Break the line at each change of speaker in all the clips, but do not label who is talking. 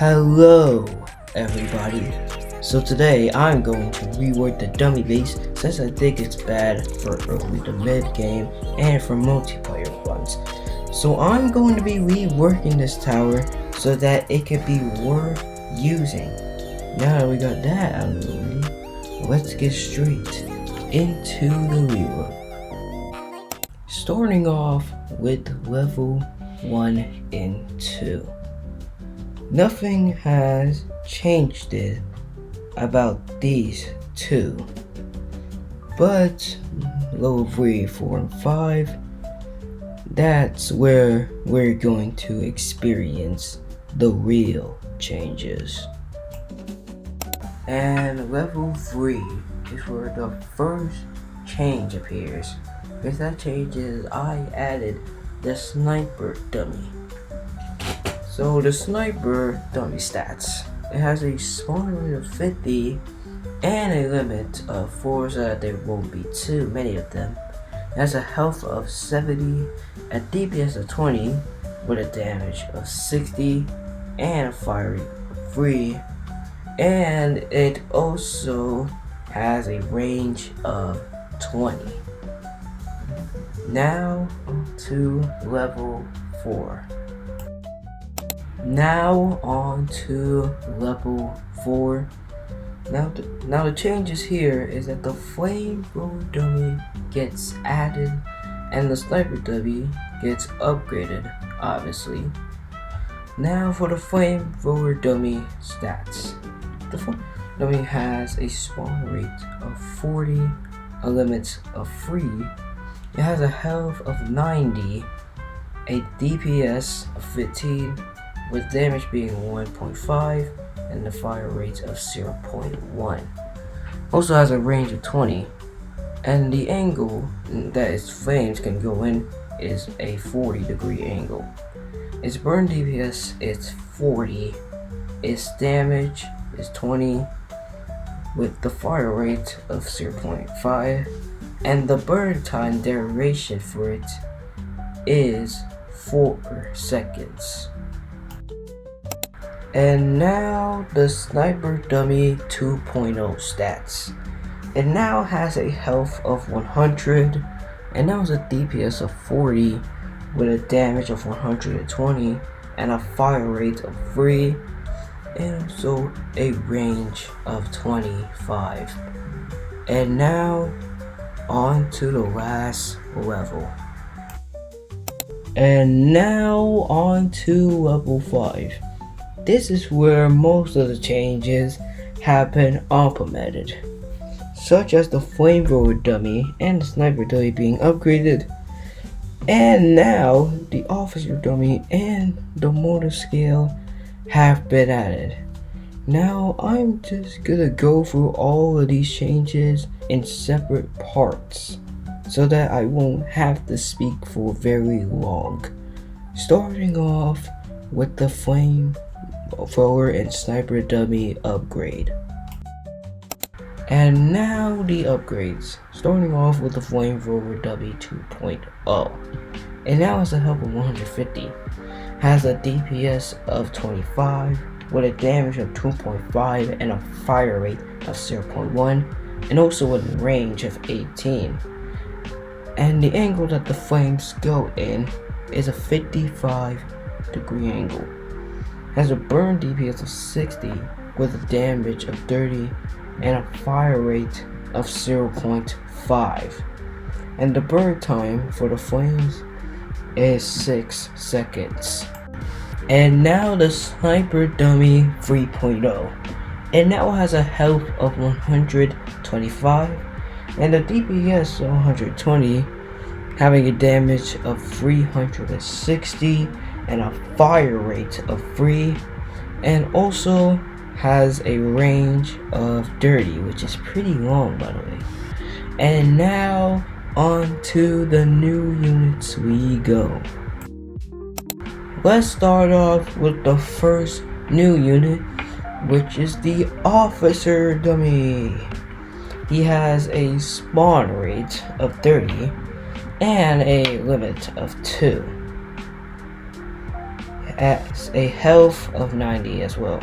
Hello everybody. So today I'm going to rework the dummy base since I think it's bad for early to mid game and for multiplayer runs. So I'm going to be reworking this tower so that it can be worth using. Now that we got that out of the way, let's get straight into the rework. Starting off with level 1 and 2. Nothing has changed it about these two, but level 3, 4, and 5, that's where we're going to experience the real changes. And level 3 is where the first change appears. With that change is I added the sniper dummy. So the sniper dummy stats, it has a spawn rate of 50 and a limit of 4 so that there won't be too many of them. It has a health of 70, a DPS of 20 with a damage of 60 and a fire rate of 3, and it also has a range of 20. Now to level 4. Now on to level 4. Now the changes here is that the flamethrower dummy gets added and the sniper dummy gets upgraded, obviously. Now for the flamethrower dummy stats. The flamethrower dummy has a spawn rate of 40, a limit of 3. It has a health of 90, a DPS of 15, with damage being 1.5 and the fire rate of 0.1. Also has a range of 20, and the angle that its flames can go in is a 40-degree angle. Its burn DPS is 40, its damage is 20 with the fire rate of 0.5, and the burn time duration for it is 4 seconds. And now the sniper dummy 2.0 stats. It now has a health of 100 and now has a DPS of 40 with a damage of 120 and a fire rate of 3 and also a range of 25. And now on to the last level. And now on to level 5. This is where most of the changes have been implemented, such as the flamethrower dummy and the sniper dummy being upgraded, and now the officer dummy and the mortar scale have been added. Now I'm just gonna go through all of these changes in separate parts so that I won't have to speak for very long. Starting off with the flamethrower and sniper dummy upgrade. And now the upgrades, starting off with the flamethrower dummy 2.0. It now has a health of 150, has a DPS of 25 with a damage of 2.5 and a fire rate of 0.1 and also a range of 18. And the angle that the flames go in is a 55-degree angle. Has a burn DPS of 60 with a damage of 30 and a fire rate of 0.5. And the burn time for the flames is 6 seconds. And now the sniper dummy 3.0. It now has a health of 125 and a DPS of 120, having a damage of 360 and a fire rate of 3, and also has a range of 30, which is pretty long, by the way. And now on to the new units we go. Let's start off with the first new unit, which is the officer dummy. He has a spawn rate of 30 and a limit of 2. has a health of 90 as well.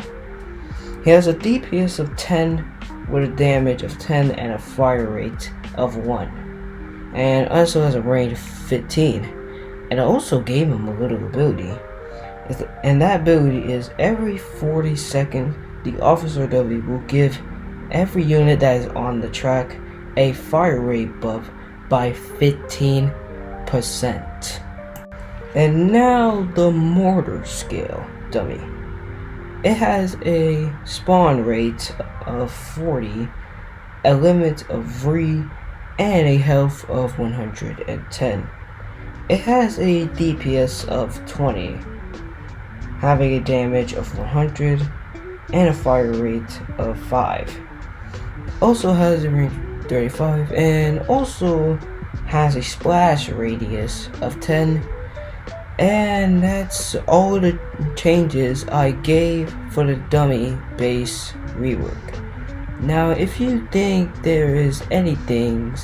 He has a DPS of 10 with a damage of 10 and a fire rate of 1. And also has a range of 15. And I also gave him a little ability. And that ability is every 40 seconds, the Officer W will give every unit that is on the track a fire rate buff by 15%. And now the mortar scale dummy. It has a spawn rate of 40, a limit of 3, and a health of 110. It has a DPS of 20, having a damage of 100 and a fire rate of 5. Also has a range 35 and also has a splash radius of 10. And that's all the changes I gave for the dummy base rework. Now if you think there is anything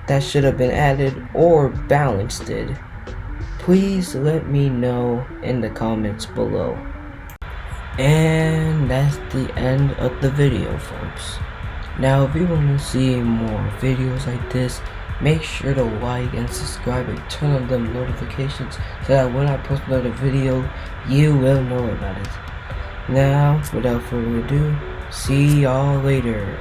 that should have been added or balanced it, please let me know in the comments below. And that's the end of the video, folks. Now if you want to see more videos like this, make sure to like and subscribe and turn on the notifications so that when I post another video, you will know about it. Now, without further ado, see y'all later.